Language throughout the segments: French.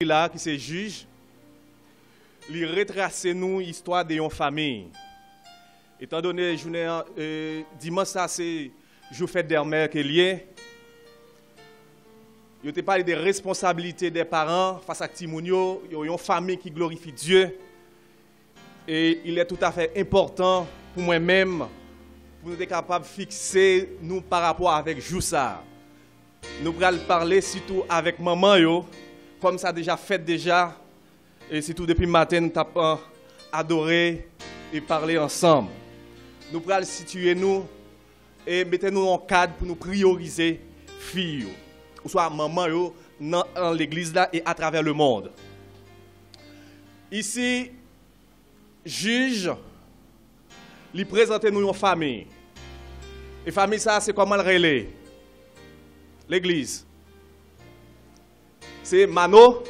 là qui se juge, il retrace nous l'histoire de une famille. Étant donné journée dimanche ça c'est jour fête des mères qui est lié. Il te parlé des responsabilités des parents face à Timounio, il y a une famille qui glorifie Dieu. Et il est tout à fait important pour moi-même pour nous être capables de fixer nous par rapport avec Joussa. Nous allons parler surtout avec maman yo. Comme ça déjà fait déjà, et surtout depuis le matin, nous avons adoré et parlé ensemble. Nous allons situer nous et mettre nous en cadre pour nous prioriser filles, ou soit maman dans l'église là et à travers le monde. Ici, juge, lui présenter nous une famille. Et famille ça c'est comment le relais? L'église. C'est Manoa.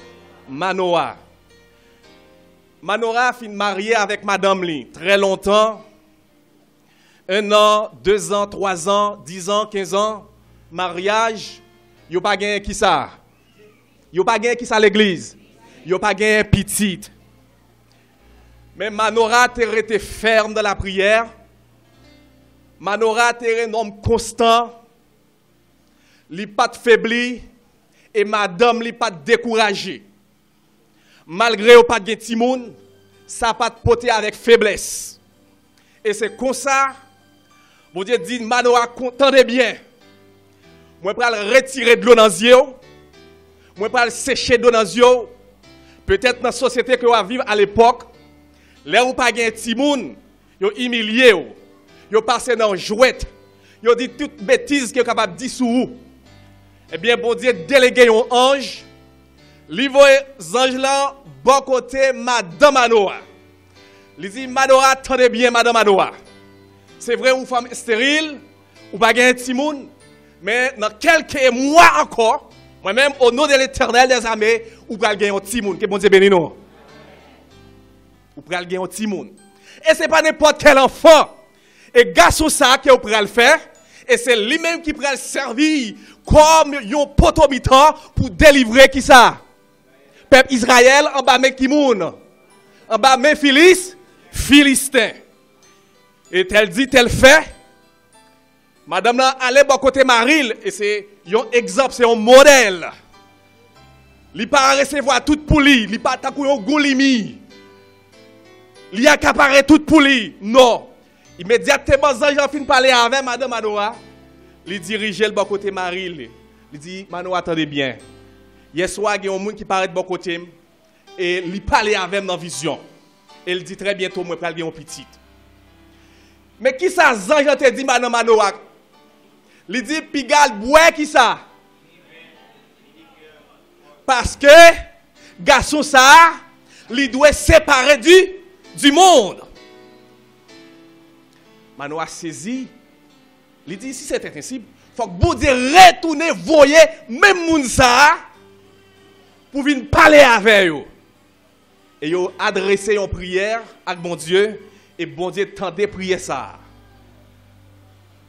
Manoa fin marié avec Madame Li très longtemps. 1 an, 2 ans, 3 ans, 10 ans, 15 ans. Mariage, yo pas gagné qui ça? Yo pas gagné qui ça l'église? Yo pas gagné petite. Mais Manoa était ferme dans la prière. Manoa était un homme constant. Il pas de faibli. Et madame n'est pas découragée. Malgré pas de timoun, ça pas de poter avec faiblesse. Et c'est comme ça, bon Dieu dit, Manoa, entendez bien. Moi, je vais retirer de l'eau dans les yeux. Moi, je vais sécher de l'eau dans les yeux. Peut-être dans la société que vous vivez à l'époque, là où pas de timoun, vous humilié, vous passez dans le jouet, vous dites toute bêtise que vous êtes capable de dire sur vous. Eh bien, bon Dieu, délégué un ange, livre ange là, bon côté, Madame Manoa. Il dit, Manoa, attendez bien, Madame Manoa. C'est vrai, une femme stérile, ou pas un petit monde, mais dans quelques mois encore, moi-même, au nom de l'Éternel des armées, ou pas gagner un petit monde, que bon Dieu bénisse nous. Ou pas gagner un petit monde. Et ce n'est pas n'importe quel enfant. Et garçon ça que vous pouvez le faire. Et c'est lui-même qui pourrait servir comme un potomitan pour délivrer qui ça? Peuple Israël en bas de Kimoun. En bas de Philistin. Et tel dit, tel fait. Madame là, allez bon côté Maril. Et c'est un exemple, c'est un modèle. Il n'a pas recevoir tout pour lui. Il n'a pas attaquer un goulimi. Il a accaparé tout pour lui. Non. Immédiatement, Jean fin parler avec Madame Manoa. Il dirige le bon côté Marie. Il dit, Manoa, attendez bien. Hier soir, il y a un monde qui paraît de bon côté. Et il parle avec dans la vision. Et il dit très bientôt, moi, je vais aller petite. Mais qui ça, Jean te dit, Madame Manoa? Il dit, Pigal, bois qui ça? Parce que, garçon ça, il doit séparer du monde. Manoa saisi, il dit si c'est impossible, il faut que vous retournez, voyez, même moun ça, pour venir parler avec eux. Et vous adressez une prière à bon Dieu, et bon Dieu tendez prier ça.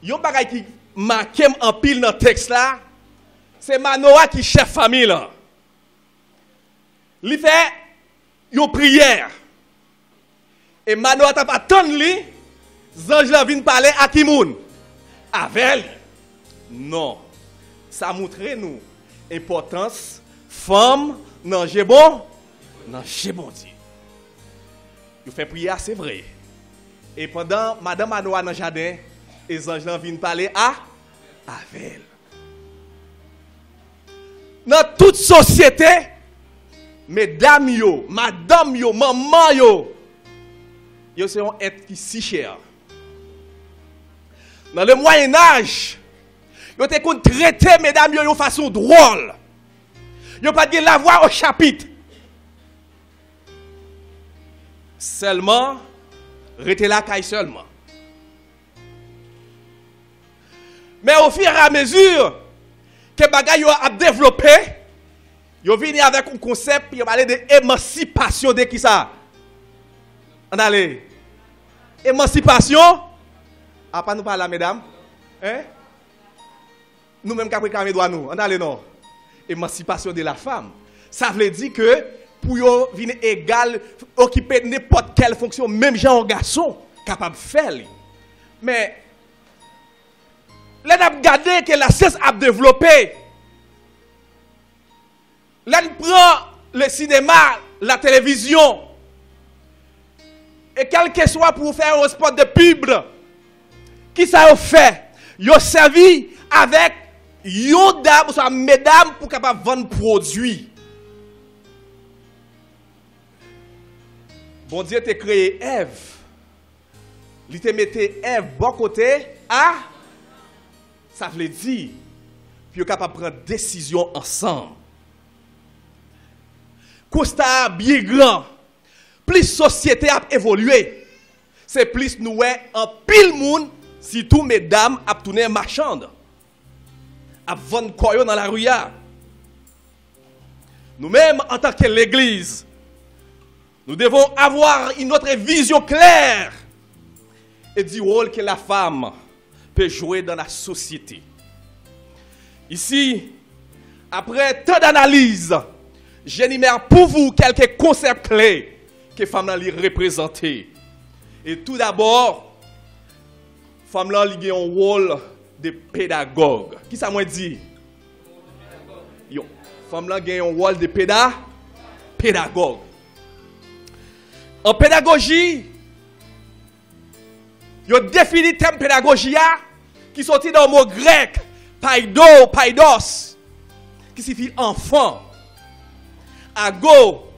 Yon bagay qui marque en pile dans le texte là, c'est Manoa qui chef famille là. Il fait une prière. Et Manoa t'a pas attendre lui. Zange la vient parler à Kimoun. Avec non. Ça montre nous importance femme dans bon Dieu. Il fait prier c'est vrai. Et pendant Madame Manoa dans le jardin, et Zange la vient parler avec. Dans toute société, mesdames yo, madame yo, maman yo c'est un être qui si cher. Dans le Moyen-Âge, ils ont traité mesdames de façon drôle. Ils n'ont pas dit la voix au chapitre. Seulement, rester la caille seulement. Mais au fur et à mesure que bagay a développé, ils ont venu avec un concept qui parle d'émancipation de qui ça? On allait. Émancipation. Ah, pas nous parler, mesdames. Hein? Nous-mêmes, qui avons nous. On allait, non. Émancipation de la femme. Ça veut dire que pour yo venir égal, occuper n'importe quelle fonction, même genre garçon, capable de faire. Mais, là, on a regardé que la science a développé. Là, on prend le cinéma, la télévision. Et quel que soit pour faire un spot de pub, qui ça a fait? Ils ont servi avec une dame, soit mesdames, pour capable vendre produits. Bon Dieu t'a créé Ève. Il t'a mis Ève bon côté à. Ça veut dire, puis capable de prendre décision ensemble. Constat bien grand. Plus société a évolué, c'est plus nous en pile monde, si tous mesdames a tourné marchande, a vendre koyo dans la rue. Nous-mêmes, en tant que l'Église, nous devons avoir une autre vision claire et du rôle que la femme peut jouer dans la société. Ici, après tant d'analyses, j'énumère pour vous quelques concepts clés que femme là représenter. Et tout d'abord, femme là a un rôle de pédagogue. Qui ça m'a dit? Yo, femme là a un rôle de pédagogue. En pédagogie, yo défini le thème pédagogie qui sorti dans le mot grec paidos, qui signifie enfant. Ago,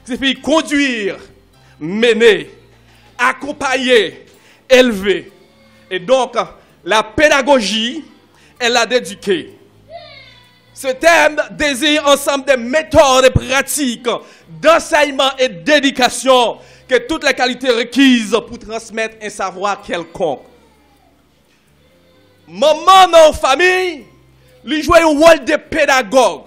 qui signifie conduire, mener, accompagner, élever. Et donc, la pédagogie, elle a d'éduquer. Ce thème désigne ensemble des méthodes et pratiques d'enseignement et d'éducation que toutes les qualités requises pour transmettre un savoir quelconque. Maman dans la famille, lui joue un rôle de pédagogue.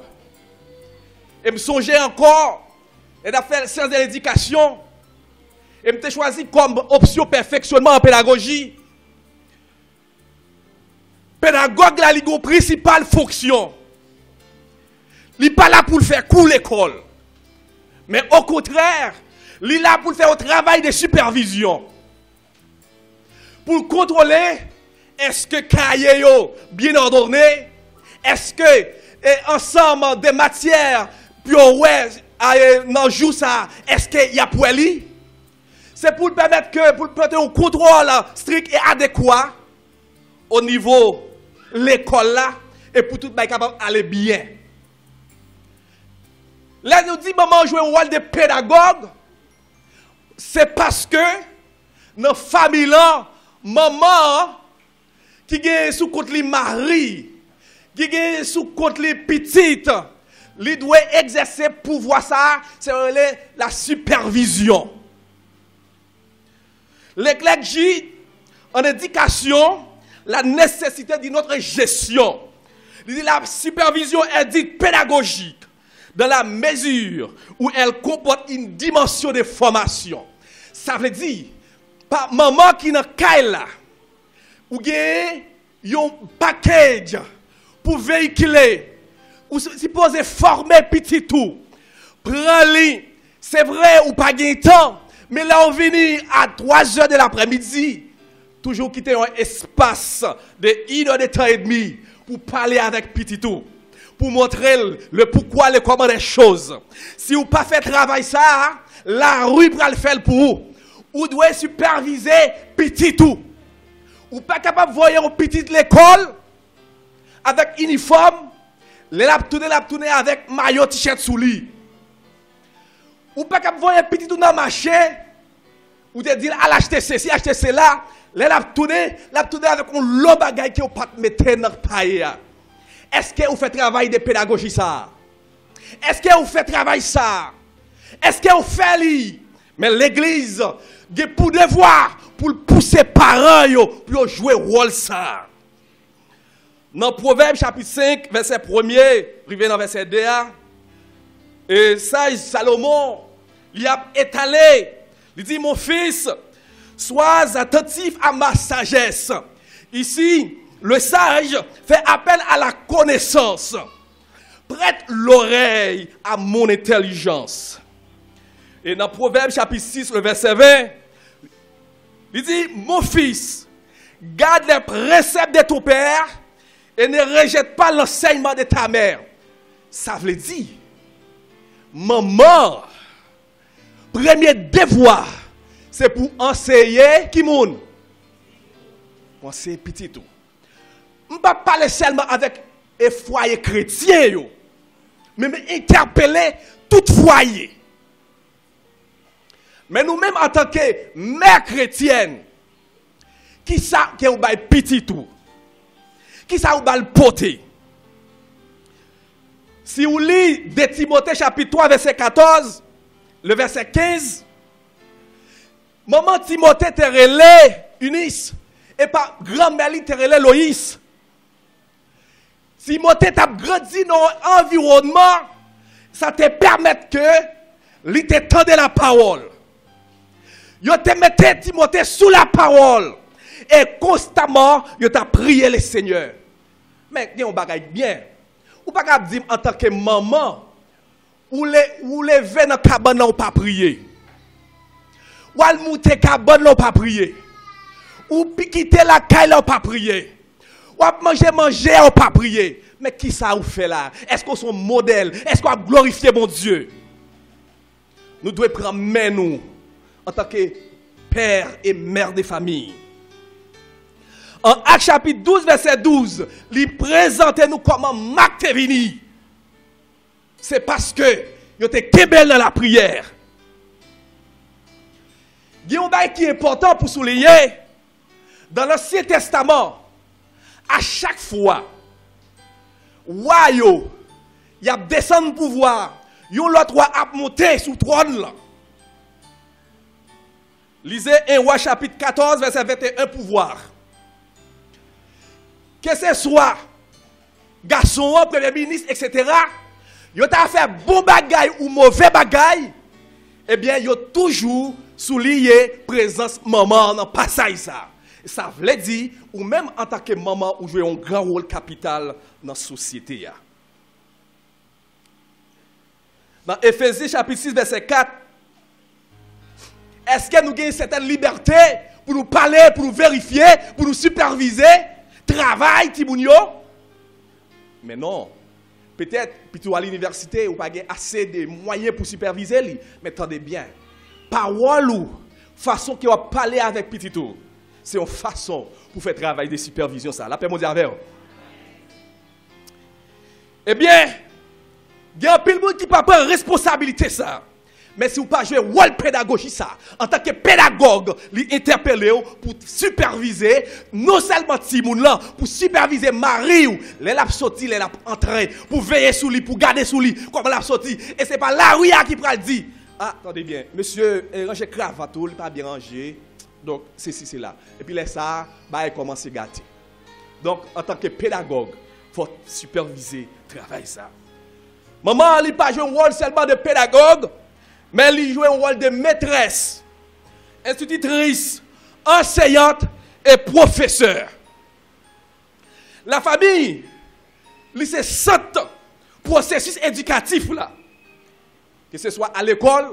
Et me songeais encore, elle a fait sciences de l'éducation. Et me choisi comme option perfectionnement en pédagogie. Pédagogue là, il a une principale fonction. Il n'est pas là pour faire cours l'école. Mais au contraire, il est là pour faire un travail de supervision. Pour contrôler, est-ce que cahier bien ordonné? Est-ce que ensemble des matières, puis ouais, dans jour ça, est-ce qu'il y a pour lui? C'est pour permettre que, pour porter un contrôle strict et adéquat au niveau de l'école là, et pour tout le monde capable d'aller bien. Là, nous dit maman joue un rôle de pédagogue. C'est parce que dans la famille là, maman qui est sous compte les maris, qui est sous compte les petites, il doit exercer pouvoir ça, c'est la supervision. L'éclaircie en éducation, la nécessité de notre gestion. La supervision est dite pédagogique dans la mesure où elle comporte une dimension de formation. Ça veut dire, par maman qui n'a qu'à là, ou gagne un package pour véhiculer, ou supposé former petit tout. Prends-le, c'est vrai ou pas gain temps, mais là on vient à 3 heures de l'après-midi, toujours quitter un espace de 1 heure de temps et demi pour parler avec petit tout. Pour montrer le pourquoi, le comment des choses. Si vous pas fait travail ça, la rue va le faire pour vous. Vous devez superviser petit tout. Vous pas capable de voir un petit de l'école avec uniforme, les lap tourner avec maillot t-shirt sous lui. Vous pas capable de voir un petit tout dans le marché, ou de dire à l'acheter ceci, acheter cela, les lap tourner avec un lot bagay qui vous pas mettre dans le paille. Est-ce que vous faites travail de pédagogie ça? Est-ce que vous faites travail ça? Est-ce que vous faites li? Mais l'église a pour devoir pour pousser parents pour jouer rôle ça. Dans Proverbe chapitre 5 verset 1er, arrivé dans verset 2, et sage Salomon il a étalé, il dit mon fils, sois attentif à ma sagesse. Ici le sage fait appel à la connaissance. prête l'oreille à mon intelligence. Et dans Proverbe chapitre 6, le verset 20, il dit, mon fils, garde les préceptes de ton père et ne rejette pas l'enseignement de ta mère. Ça veut dire, maman, premier devoir, c'est pour enseigner qui moun? Pour enseigner petit tout. Je ne vais pas parler seulement avec les foyers chrétiens, mais interpeller tout foyer. Mais nous-mêmes, en tant que mère chrétienne, qui ça qui est petit tout? Qui ça ou le porter? Si vous lisez de Timothée chapitre 3, verset 14, le verset 15, maman Timothée te relé Eunice, et pas grand-mère te relé Loïs. Timothée t'a grandi dans l'environnement, ça te permet que lui te tende la parole. Yo te mette Timothée sous la parole. Et constamment, yo t'a prié le Seigneur. Mais, il y a un bagage bien. Ou pas qu'à dire en tant que maman, ou lever dans la cabane ou pas prier. Ou al monter cabane ou pas prier. Ou quitter la caille ou pas prier. Ou manger ou pas prier. Mais qui ça ou fait là? Est-ce qu'on son modèle? Est-ce qu'on a glorifié mon Dieu? Nous devons prendre main nous en tant que père et mère de famille. En Actes chapitre 12, verset 12, il présente nous comment Marc te vini. C'est parce que il était kebel dans la prière. Il y a un bail qui est important pour souligner. Dans l'Ancien Testament, à chaque fois, il y a descendu le pouvoir, l'autre roi a monté sous le trône. Lisez 1 roi chapitre 14, verset 21, pouvoir. Que ce soit garçon, premier ministre, etc., ils ont fait bon bagay ou mauvais bagay, eh bien, ils ont toujours souligné présence maman dans le passage. Ça veut dire, ou même en tant que maman, ou jouer un grand rôle capital dans la société. Dans Éphésiens chapitre 6, verset 4, est-ce que nous avons une certaine liberté pour nous parler, pour nous vérifier, pour nous superviser? Travail, Tibounio. Mais non. Peut-être, plutôt à l'université, ou pas assez de moyens pour superviser. Mais attendez bien. Parole ou façon qu'on va parler avec Petito, c'est une façon pour faire travail de supervision. Ça. La paix mondiale. Eh bien, il y a un peu de monde qui ne peut pas prendre responsabilité ça. Mais si vous ne pas jouer rôle pédagogie ça, en tant que pédagogue, l'interpeller pour superviser, non seulement Timoun là, pour superviser Marie ou les l'a sorti, les l'a entré, pour veiller sur lui, pour garder sur lui, comme l'a sorti. Et c'est pas là qui prend le dit. Ah, attendez bien, monsieur, rangez cravate, il pas bien rangé. Donc, c'est là. Et puis là, ça, bah, il commence à gâter. Donc, en tant que pédagogue, il faut superviser, travailler ça. Maman, il n'a pas joué un rôle seulement de pédagogue, mais il joue un rôle de maîtresse, institutrice, enseignante et professeur. La famille, c'est 100 processus éducatif là. Que ce soit à l'école,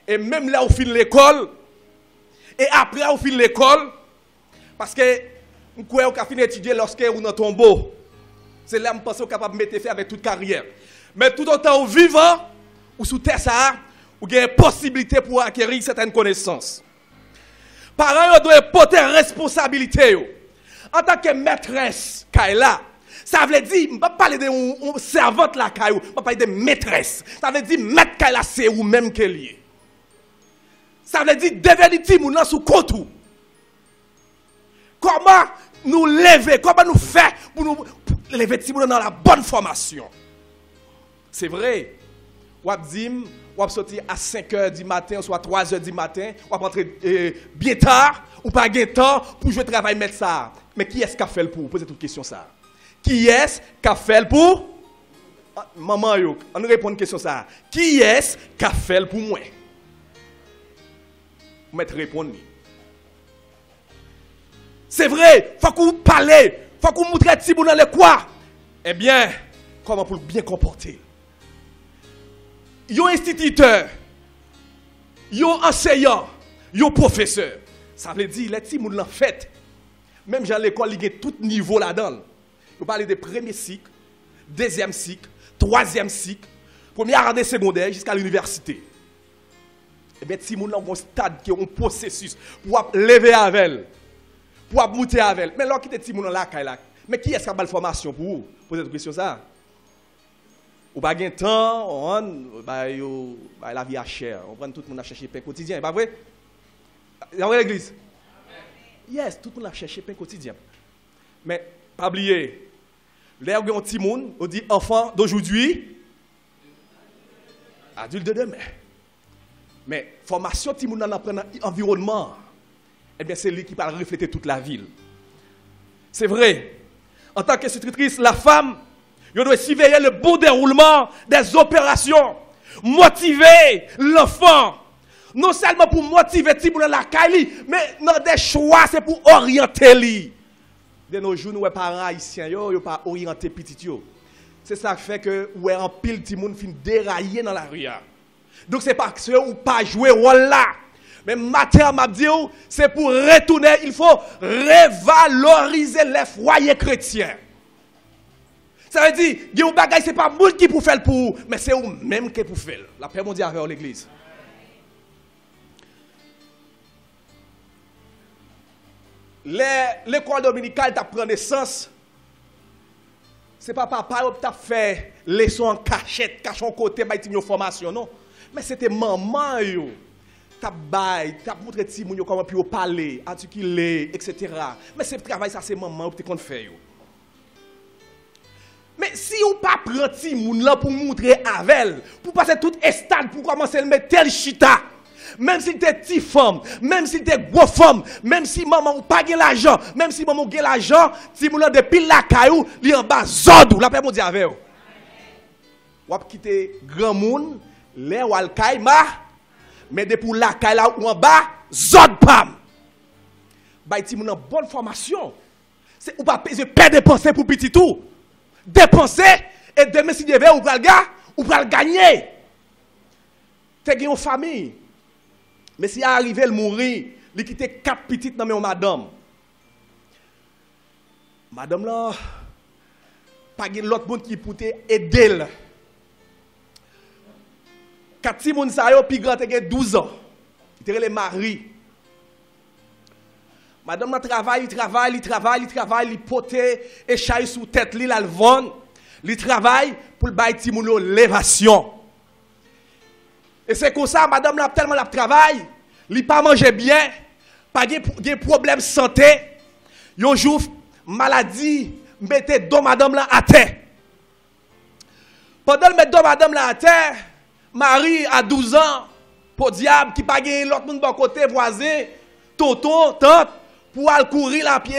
et même là où finit l'école, et après où finit l'école, parce que nous croyons qu'on finit d'étudier lorsque vous dans tombeau. C'est là que nous pensons capable de mettre fait avec toute carrière. Mais tout autant vivant, ou sous terre ça, ou il y a une possibilité pour acquérir certaines connaissances. Parents doivent porter responsabilité. En tant que maîtresse, Kaila, ça veut dire, je ne vais pas parler de servante là, je ne vais pas parler de maîtresse. Ça veut dire, maître Kaila, c'est ou même qu'elle est. Ça veut dire, devenir Timoun sous compte. Comment nous lever, comment nous faire pour nous lever Timoun dans la bonne formation. C'est vrai. Wabdim, ou sortir à 5 h du matin, soit 3 h du matin, ou rentrer bien tard, ou pas bien temps pour jouer travail mettre ça. Mais qui est-ce qui a fait pour? Posez toute question ça. Qui est-ce qui a fait pour? Maman, on répond à une question ça. Qui est-ce qui a fait pour moi? Vous mettez répondre. C'est vrai, il faut qu'on parle, il faut qu'on montre petit bout dans le quoi. Eh bien, comment pour bien comporter. Yo instituteur, yo enseignant, yo professeur. Ça veut dire les petits moun l'en fait. Même dans l'école, il y a tout niveau là-dedans. Vous parlez de premier cycle, deuxième cycle, troisième cycle, première année secondaire jusqu'à l'université. Et bien, si moun a un stade qui est un processus pour lever avec elle, pour monter avec elle. Mais là, qui est petit moun là, mais qui est-ce qui a la formation pour vous? Posez cette question ça. Ou pas de temps, on la vie à cher. On prend tout le monde à chercher pain quotidien, pas vrai? Dans l'église? Yes, tout le monde a cherché pain quotidien. Mais, pas oublier, l'air de petit monde, on dit enfant d'aujourd'hui, adulte de demain. Mais, formation petit monde dans l'environnement, eh bien, c'est lui qui va refléter toute la ville. C'est vrai. En tant qu'institutrice, la femme, elle doit surveiller le bon déroulement des opérations, motiver l'enfant. Non seulement pour motiver Tibou dans la caille, mais dans des choix, c'est pour orienter lui. De nos jours, nous, les parents haïtiens, ils ne sont pas orientés petit. C'est ça qui fait que ouais, en pile Timoun fin dérailler dans la rue. Donc c'est parce que ou pas jouer rôle là. Mais matin, m'a dit, c'est pour retourner, il faut revaloriser les foyers chrétiens. Ça veut dire, il y a un bagage, ce n'est pas monde qui peut faire pour vous, mais c'est vous-même qui peut faire. La paix mondiale avec l'église. L'école dominicale t'a pris naissance. Ce n'est pas papa qui t'a fait leçon en cachette, cachon côté, bah, une formation, non. Mais c'était maman, yo. T'as montré ti moun yo comment puis parler, articuler, etc. Mais ce travail, ça, c'est maman qui te fait, yo. Mais si vous ne prenez pas ti moun là pour montrer avec, pour passer tout stade, pour commencer à mettre tel chita, même si tu es petite femme, même si tu es grosse femme, même si maman n'a pas l'argent, même si maman a l'argent, si vous avez depuis la caillou, il en bas zodou, la paix mon Dieu avec vous. Vous avez quitté grand monde, les ou al kaima, mais depuis la caille là ou en bas, zod pam. Bah si vous avez une bonne formation, c'est ou pas perdre dépenser pour petit tout. Dépenser et demain si vous avez ou pral gagner. Tu as une famille. Mais si arrive à mourir, il quitte 4 petites dans madame. Madame là, pas de l'autre monde qui peut aider. 4 petits moun sa yo, puis grand te 12 ans. Il était le mari. Madame là travaille, il pote et chaille sous tête li la vendre. Il travaille pour le bail ti moun yo l'élévation. Et c'est comme ça, madame là tellement la travail, li pas manger bien, pas de problème de santé, yon jour maladie, mettez dos madame là à terre. Pendant le mettre dos madame là à terre, Marie à 12 ans, pour diable qui pas gagné l'autre monde bon côté voisin, tonton, tante, pour aller courir la pied.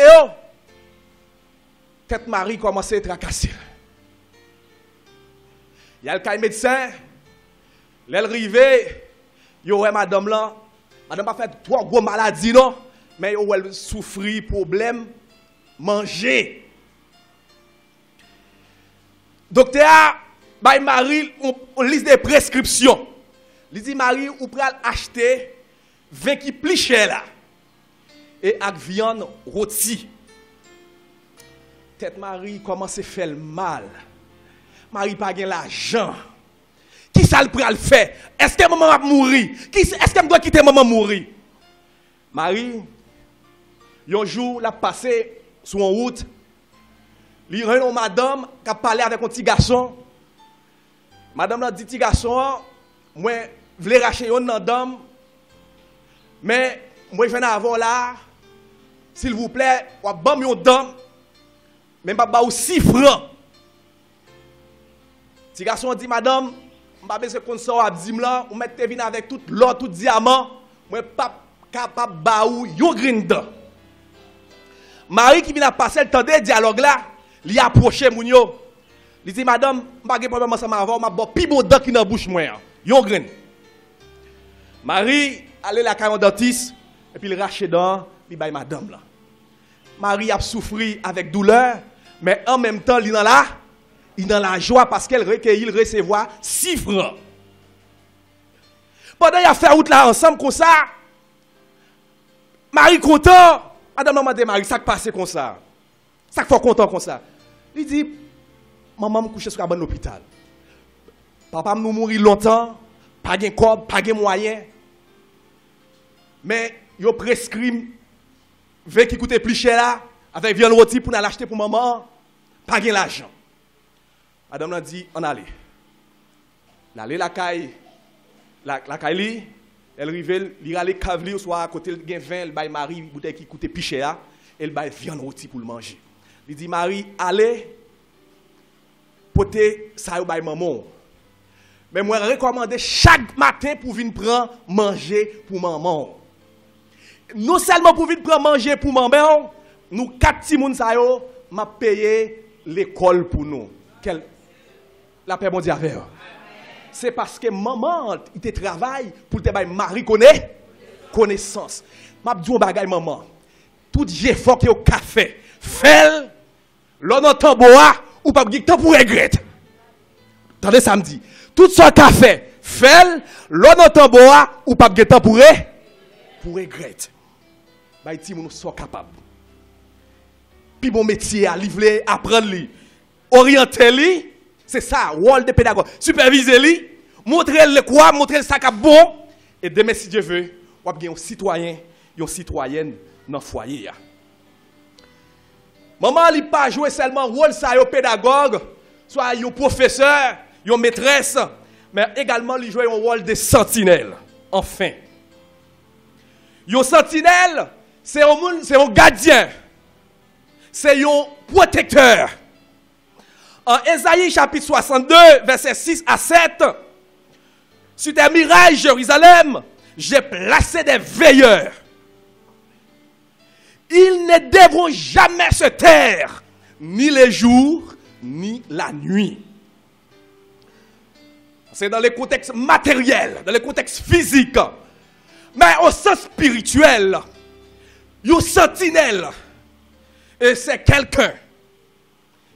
Tête Marie commence à être tracassée. Il y a le médecin. Elle arrive, yo madame là, madame pas fait 3 gros maladies non, mais elle souffrit problème manger. Docteur bay Marie on liste des prescriptions. Il dit Marie ou pral acheter 20 qui plus cher là. Et avec viande rôti. Tête Marie commence à faire mal. Marie pas gain l'argent. Qui ça le pral faire? Est-ce que maman va mourir? Est-ce qu'elle doit quitter maman mourir? Marie, un jour, elle a passé sur une route. Il y a une madame qui a parlé avec un petit garçon. Madame a dit, petit garçon, moi, je voulais racheter une dame. Mais, moi, je viens avant là. S'il vous plaît, je vais vous une dame. Mais je vais vous 6 francs. Petit garçon dit, madame, je ne sais pas si vous avez vous mettez vin avec tout l'or, tout diamant, je ne suis pas capable de faire un green. Marie qui vient de passer le temps de dialogue là, il a approché Mounio. Il dit, madame, je n'ai pas de problème ensemble avant, je vais plus bon dent qui dans la bouche. Un green. Marie, allait la caille dentiste, et puis il rachète dans, il baille madame là. Marie a souffert avec douleur, mais en même temps, il est dans Il est dans la joie parce qu'elle recueille, recevoir 6 francs. Pendant qu'il a fait route là ensemble comme ça, Marie content. Madame m'a demandé Marie, ça qui passe comme ça. Ça qui fait content comme ça. Il dit, maman me couche sur un bon hôpital. Papa nous mourit longtemps, pas de corps, pas de moyens. Mais il prescrit vin qui coûte plus cher là, avec viande rôti pour l'acheter pour maman, pas de l'argent. Madame a dit, on allait. L'aller la caille, la caille, elle rive, il allait cavalier soit à côté de vin, elle baille Marie bouteille qui coûte plus cher, elle baille viande rôti pour le manger. Il dit Marie, allez porter ça au baille maman. Mais moi recommande chaque matin pour venir prendre manger pour maman. Non seulement pour venir prendre manger pour maman, nous 4 petits moun sa yo m'a payé l'école pour nous. La paix mondiale avec. C'est parce que maman, il te travaille pour te bailler Marie connaissance. M'a dit bagay maman. Tout effort que au café, fait l'on entend boire ou pas temps pour regretter. Attendez samedi. Tout ce café, fait l'on entend boire ou pas temps pour regretter. Bah ti moun soit capable. Puis mon métier à livrer, apprendre li, orienter li. C'est ça, rôle de pédagogue. Superviser lui, montrer le quoi, montrer le sac à bon. Et demain, si Dieu veut, on va avoir un citoyen, une citoyenne dans le foyer. Maman, il n'a pas joué seulement rôle ça, un pédagogue, soit un professeur, une maîtresse, mais également il joue un rôle de sentinelle. Enfin. Un sentinelle, c'est un gardien, c'est un protecteur. En Ésaïe chapitre 62, versets 6 à 7, sur des murailles Jérusalem, j'ai placé des veilleurs. Ils ne devront jamais se taire, ni le jour, ni la nuit. C'est dans le contexte matériel, dans le contexte physique, mais au sens spirituel, une sentinelle, et c'est quelqu'un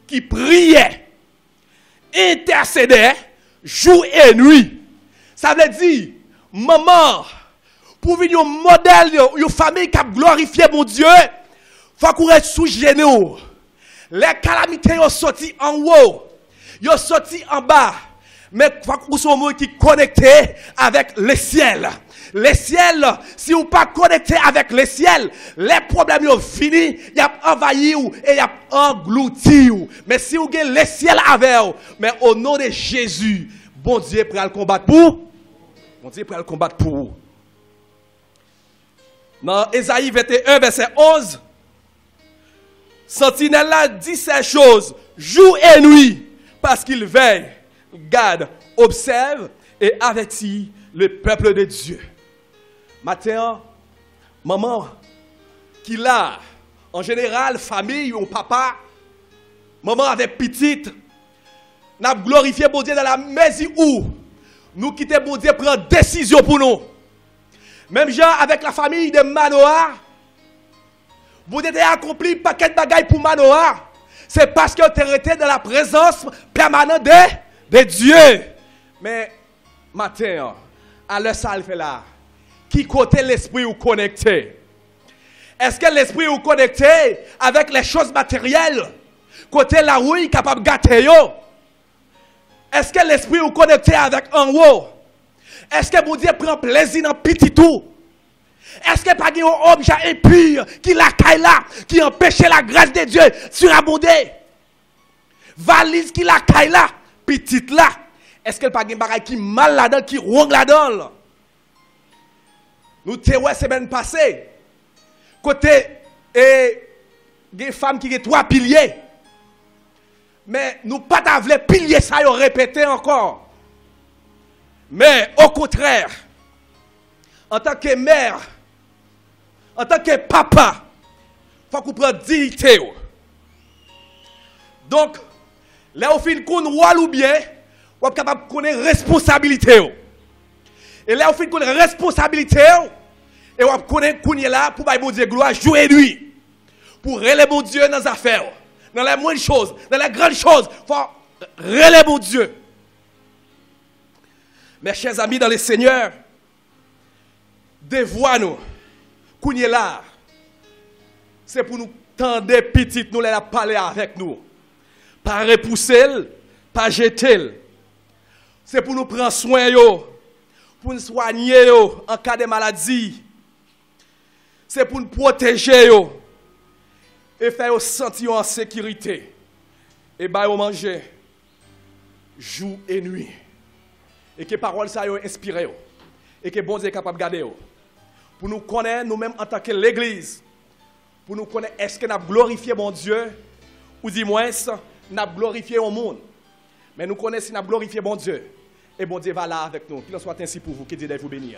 qui priait, intercédait, jour et nuit. Ça veut dire, maman, pour venir un modèle, une famille qui a glorifié mon Dieu, il faut qu'on reste sous genoux. Les calamités sont sorties en haut, sont sorties en bas. Mais il faut qu'on soit un monde qui est connecté avec le ciel. Le ciel, si vous pas connecté avec le ciel, les problèmes sont finis, il y a envahi et il y a englouti. Mais si vous avez le ciel avec vous, mais au nom de Jésus, bon Dieu prêt à le combattre pour vous. Bon Dieu prêt à le combattre pour vous. Dans Ésaïe 21, verset 11, Sentinelle là dit ces choses jour et nuit, parce qu'il veille, garde, observe et avertit le peuple de Dieu. Matin, maman, qui l'a, en général, famille ou papa, maman avec petite, n'a glorifié bon Dieu dans la mesure où nous quittons bon Dieu prendre décision pour nous. Même genre avec la famille de Manoah, bon Dieu a accompli un paquet de bagailles pour Manoah. C'est parce que tu été dans la présence permanente de Dieu. Mais matin, à l'heure ça fait là, qui côté l'esprit ou connecté? Est-ce que l'esprit est connecté avec les choses matérielles? Côté la rouille capable de gâter yo? Est-ce que l'esprit est connecté avec en haut? Est-ce que mon Dieu prend plaisir dans petit tout? Est-ce que pas un objet impur qui la caille là, qui empêche la grâce de Dieu surabonder? Valise qui la caille là, petite là. Est-ce que pas un bagage qui mal là-dedans, qui ronge là-dedans? Nous te ouais semaine passée. Côté des femmes qui ont 3 piliers. Mais nous pas t'avler pilier ça et répéter encore. Mais au contraire, en tant que mère, en tant que papa, il faut qu'on prenne dignité. Donc, là au fin qu'on rôle ou bien, on est capable de connaître responsabilité. Et là au fin qu'on responsabilité, et on connaît qu'on est là pour bailler bon Dieu gloire jour et nuit. Pour relever bon Dieu dans les affaires, dans les moindres choses, dans les grandes choses. Faut relais mon Dieu. Mes chers amis dans le Seigneur, dévoie-nous. Kounye là. C'est pour nous tendre petites, nous les parler avec nous. Pas repousser, pas jeter. C'est pour nous prendre soin, pour nous soigner en cas de maladie. C'est pour nous protéger et faire sentir en sécurité. Et bah manger jour et nuit. Et que parole ça yo inspiré et que bon Dieu est capable de garder pour nous connaître nous-mêmes en tant que l'église. Pour nous connaître est-ce que nous avons glorifié mon Dieu ou du moins nous avons glorifié au monde. Mais nous connaissons si nous avons glorifié mon Dieu. Et bon Dieu va là avec nous. Qu'il en soit ainsi pour vous. Que Dieu vous bénisse.